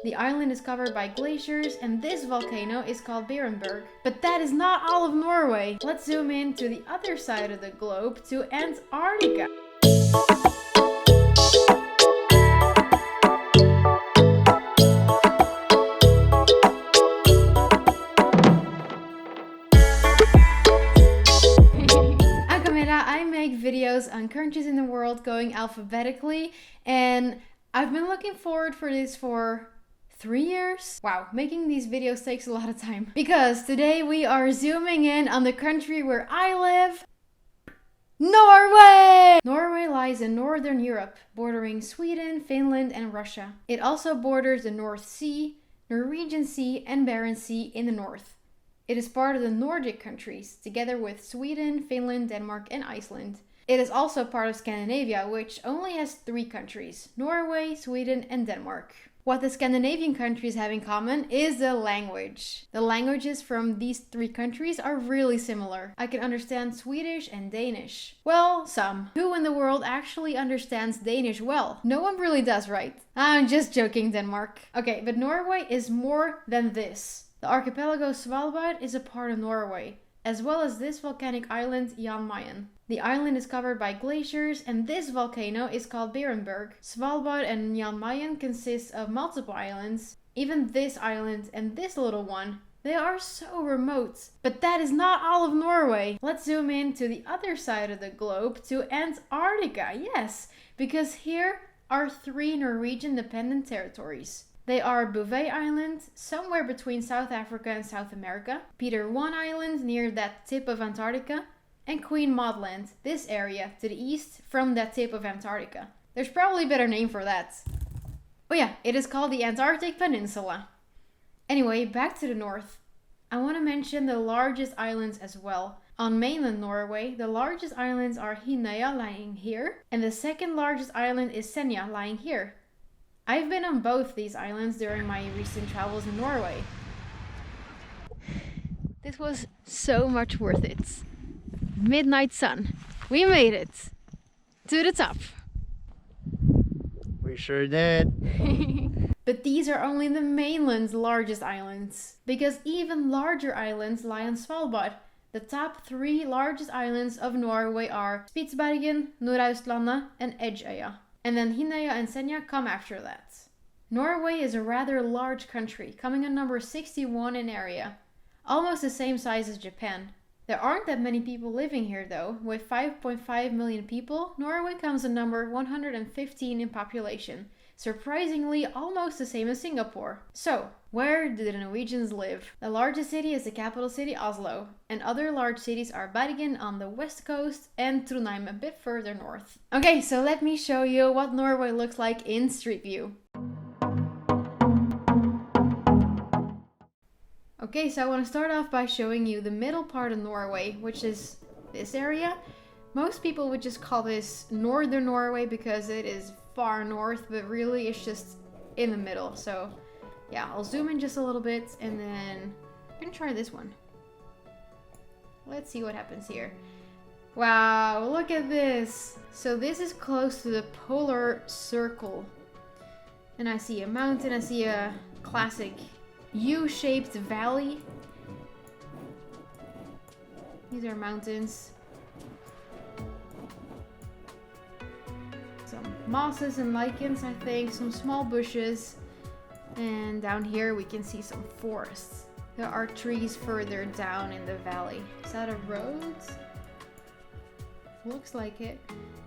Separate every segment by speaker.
Speaker 1: The island is covered by glaciers and this volcano is called Berenberg. But that is not all of Norway. Let's zoom in to the other side of the globe, to Antarctica. I make videos on countries in the world going alphabetically, and I've been looking forward for this for 3 years. Wow, making these videos takes a lot of time. Because today we are zooming in on the country where I live, Norway! Norway lies in northern Europe, bordering Sweden, Finland, and Russia. It also borders the North Sea, Norwegian Sea, and Barents Sea in the north. It is part of the Nordic countries, together with Sweden, Finland, Denmark, and Iceland. It is also part of Scandinavia, which only has 3 countries: Norway, Sweden, and Denmark. What the Scandinavian countries have in common is the language. The languages from these 3 countries are really similar. I can understand Swedish and Danish. Well, some. Who in the world actually understands Danish well? No one really does, right? I'm just joking, Denmark. Okay, but Norway is more than this. The archipelago Svalbard is a part of Norway, as well as this volcanic island, Jan Mayen. The island is covered by glaciers and this volcano is called Berenberg. Svalbard and Jan Mayen consist of multiple islands. Even this island and this little one, they are so remote. But that is not all of Norway. Let's zoom in to the other side of the globe, to Antarctica. Yes, because here are 3 Norwegian dependent territories. They are Bouvet Island, somewhere between South Africa and South America, Peter I Island near that tip of Antarctica, and Queen Maud Land, this area to the east from that tip of Antarctica. There's probably a better name for that. Oh yeah, it is called the Antarctic Peninsula. Anyway, back to the north. I want to mention the largest islands as well. On mainland Norway, the largest islands are Hinnøya lying here, and the second largest island is Senja lying here. I've been on both these islands during my recent travels in Norway. This was so much worth it. Midnight sun. We made it to the top.
Speaker 2: We sure did.
Speaker 1: But these are only the mainland's largest islands, because even larger islands lie on Svalbard. The top 3 largest islands of Norway are Spitsbergen, Nordøstlandet, and Edgeøya. And then Hinnøya and Senja come after that. Norway is a rather large country, coming on number 61 in area. Almost the same size as Japan. There aren't that many people living here though. With 5.5 million people, Norway comes in number 115 in population. Surprisingly, almost the same as Singapore. So, where do the Norwegians live? The largest city is the capital city, Oslo, and other large cities are Bergen on the west coast and Trondheim a bit further north. Okay, so let me show you what Norway looks like in Street View. Okay, so I want to start off by showing you the middle part of Norway, which is this area. Most people would just call this Northern Norway because it is far north, but really it's just in the middle. So yeah, I'll zoom in just a little bit and then I'm gonna try this one. Let's see what happens here. Wow, look at this. So this is close to the polar circle. And I see a mountain, I see a classic U-shaped valley. These are mountains. Some mosses and lichens, I think, some small bushes. And down here we can see some forests. There are trees further down in the valley. Is that a road? Looks like it.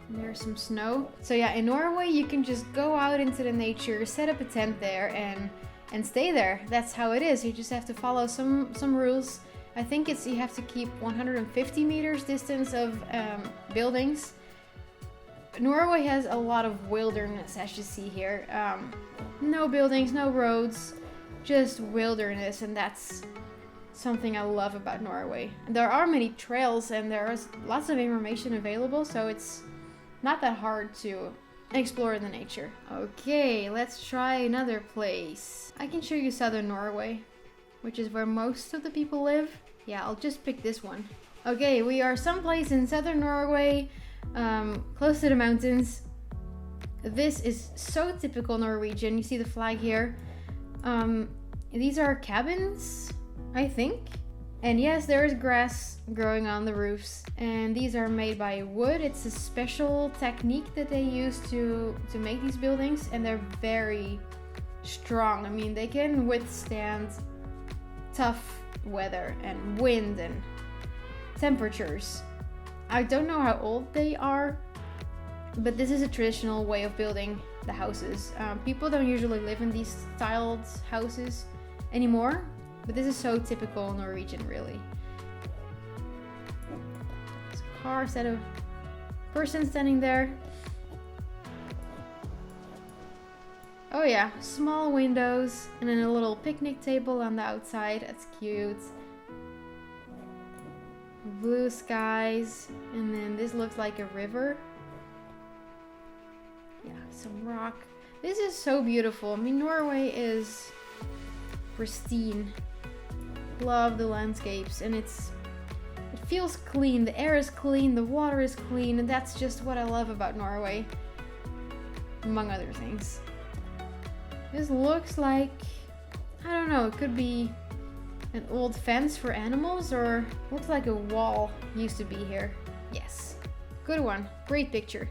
Speaker 1: And there's some snow. So yeah, in Norway you can just go out into the nature, set up a tent there and stay there. That's how it is. You just have to follow some rules. I think it's you have to keep 150 meters distance of buildings. Norway has a lot of wilderness, as you see here. No buildings, no roads, just wilderness, and that's something I love about Norway. There are many trails and there is lots of information available, so it's not that hard to explore the nature. Okay, let's try another place. I can show you southern Norway, which is where most of the people live. Yeah, I'll just pick this one. Okay, we are someplace in southern Norway, close to the mountains. This is so typical Norwegian. You see the flag here. These are cabins, I think. And yes, there is grass growing on the roofs. And these are made by wood. It's a special technique that they use to make these buildings. And they're very strong. I mean, they can withstand tough weather and wind and temperatures. I don't know how old they are, but this is a traditional way of building the houses. People don't usually live in these styled houses anymore, but this is so typical Norwegian, really. There's a car instead of a person standing there. Oh yeah, small windows and then a little picnic table on the outside. That's cute. Blue skies, and then this looks like a river. Yeah, some rock. This is so beautiful. I mean, Norway is pristine. Love the landscapes, and it feels clean. The air is clean, the water is clean, and that's just what I love about Norway, among other things. This looks like, I don't know, it could be an old fence for animals, or looks like a wall used to be here. Yes, good one, great picture.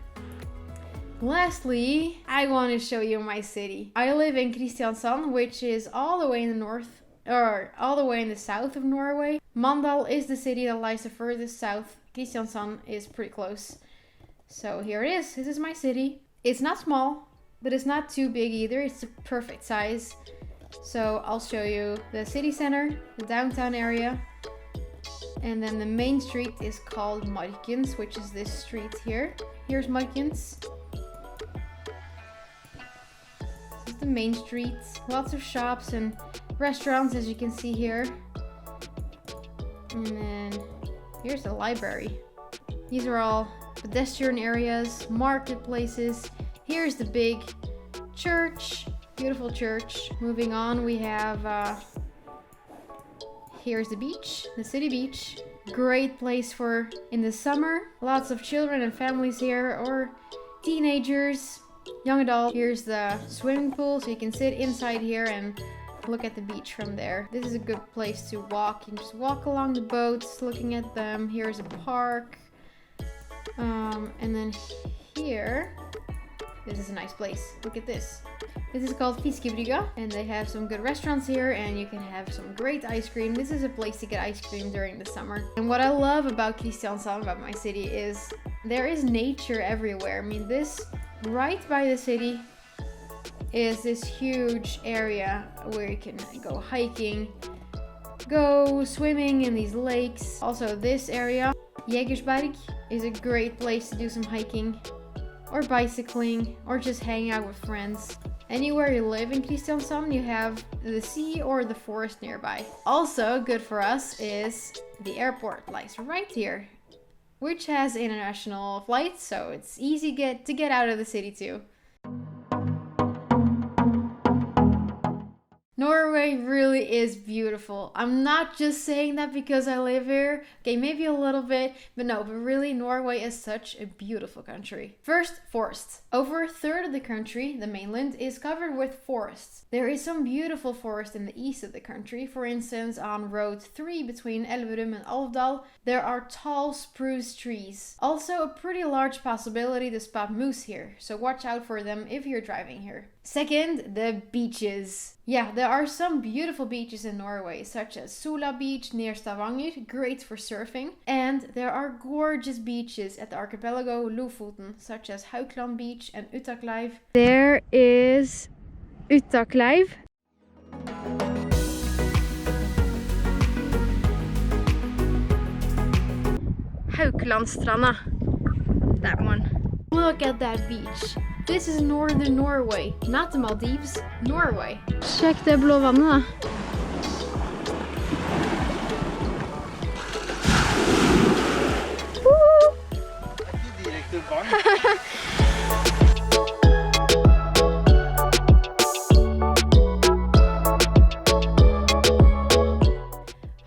Speaker 1: Lastly, I want to show you my city. I live in Kristiansand, which is all the way in the north, or all the way in the south of Norway. Mandal is the city that lies the furthest south. Kristiansand is pretty close. So here it is. This is my city. It's not small, but it's not too big either. It's the perfect size. So I'll show you the city center, the downtown area, and then the main street is called Markens, which is this street here. Here's Markens. This is the main street. Lots of shops and restaurants, as you can see here. And then here's the library. These are all pedestrian areas, marketplaces. Here's the big church, beautiful church. Moving on, we have, here's the beach, the city beach. Great place for in the summer. Lots of children and families here, or teenagers, young adults. Here's the swimming pool, so you can sit inside here and look at the beach from there. This is a good place to walk. You can just walk along the boats, looking at them. Here's a park. And then here, this is a nice place. Look at this. This is called Fiskebrygga, and they have some good restaurants here, and you can have some great ice cream. This is a place to get ice cream during the summer. And what I love about Kristiansand, about my city, is there is nature everywhere. I mean, this right by the city is this huge area where you can go hiking, go swimming in these lakes. Also, this area, Jegersberg, is a great place to do some hiking or bicycling or just hang out with friends. Anywhere you live in Kristiansand, you have the sea or the forest nearby. Also good for us is the airport lies right here, which has international flights, so it's easy to get out of the city too. Norway really is beautiful. I'm not just saying that because I live here. Okay, maybe a little bit, but no, but really Norway is such a beautiful country. First, forests. Over a third of the country, the mainland, is covered with forests. There is some beautiful forest in the east of the country. For instance, on Road 3 between Elverum and Alvdal, there are tall spruce trees. Also, a pretty large possibility to spot moose here, so watch out for them if you're driving here. Second, the beaches. Yeah, there are some beautiful beaches in Norway, such as Sola Beach near Stavanger, great for surfing. And there are gorgeous beaches at the archipelago Lofoten, such as Haukland Beach and Uttakleiv. There is Uttakleiv. Hauklandstranda. That one. Look at that beach. This is northern Norway, not the Maldives, Norway. Sjekk det blå vannet da.
Speaker 2: Direkte vann.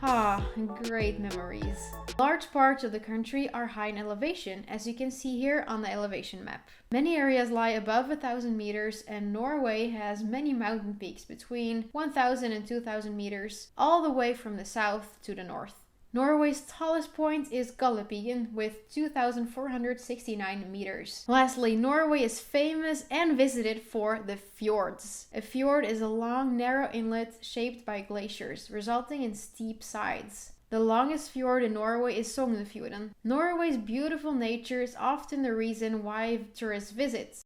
Speaker 1: Ah, great memories. Large parts of the country are high in elevation, as you can see here on the elevation map. Many areas lie above 1,000 meters, and Norway has many mountain peaks between 1,000 and 2,000 meters, all the way from the south to the north. Norway's tallest point is Galdhøpiggen with 2,469 meters. Lastly, Norway is famous and visited for the fjords. A fjord is a long, narrow inlet shaped by glaciers, resulting in steep sides. The longest fjord in Norway is Sognefjorden. Norway's beautiful nature is often the reason why tourists visit.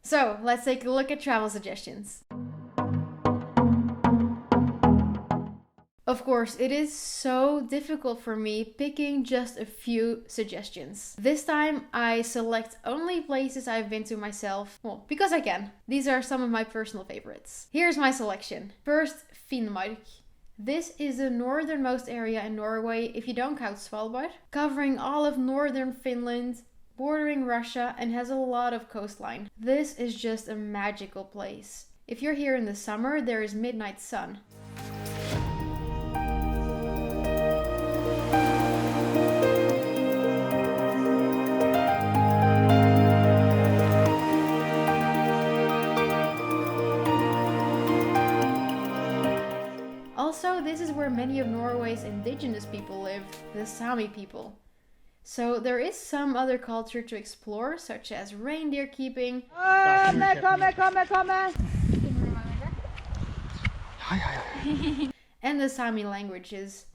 Speaker 1: So, let's take a look at travel suggestions. Of course, it is so difficult for me picking just a few suggestions. This time I select only places I've been to myself, well, because I can. These are some of my personal favorites. Here's my selection. First, Finnmark. This is the northernmost area in Norway, if you don't count Svalbard, covering all of northern Finland, bordering Russia, and has a lot of coastline. This is just a magical place. If you're here in the summer, there is midnight sun. Also, this is where many of Norway's indigenous people live, the Sami people. So there is some other culture to explore, such as reindeer keeping and the Sami languages.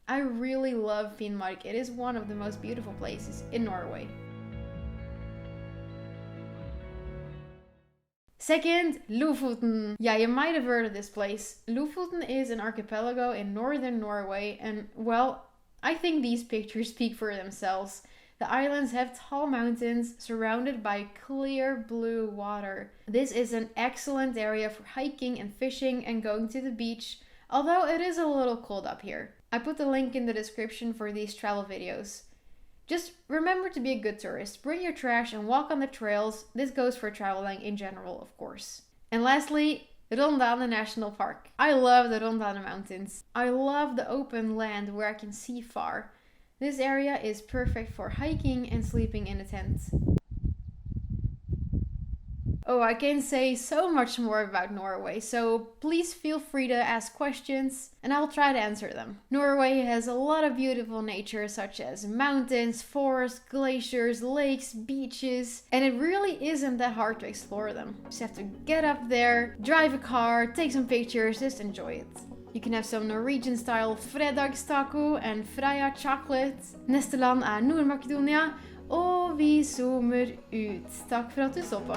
Speaker 1: I really love Finnmark. It is one of the most beautiful places in Norway. Second, Lofoten. Yeah, you might have heard of this place. Lofoten is an archipelago in northern Norway, and well, I think these pictures speak for themselves. The islands have tall mountains surrounded by clear blue water. This is an excellent area for hiking and fishing and going to the beach, although it is a little cold up here. I put the link in the description for these travel videos. Just remember to be a good tourist, bring your trash and walk on the trails. This goes for traveling in general, of course. And lastly, Rondane National Park. I love the Rondane Mountains. I love the open land where I can see far. This area is perfect for hiking and sleeping in a tent. Oh, I can say so much more about Norway, so please feel free to ask questions and I'll try to answer them. Norway has a lot of beautiful nature such as mountains, forests, glaciers, lakes, beaches, and it really isn't that hard to explore them. You just have to get up there, drive a car, take some pictures, just enjoy it. You can have some Norwegian style fredagstaco and Freia chocolate. Neste land er Nord-Makedonia. Og vi zoomer ut. Takk for at du så på.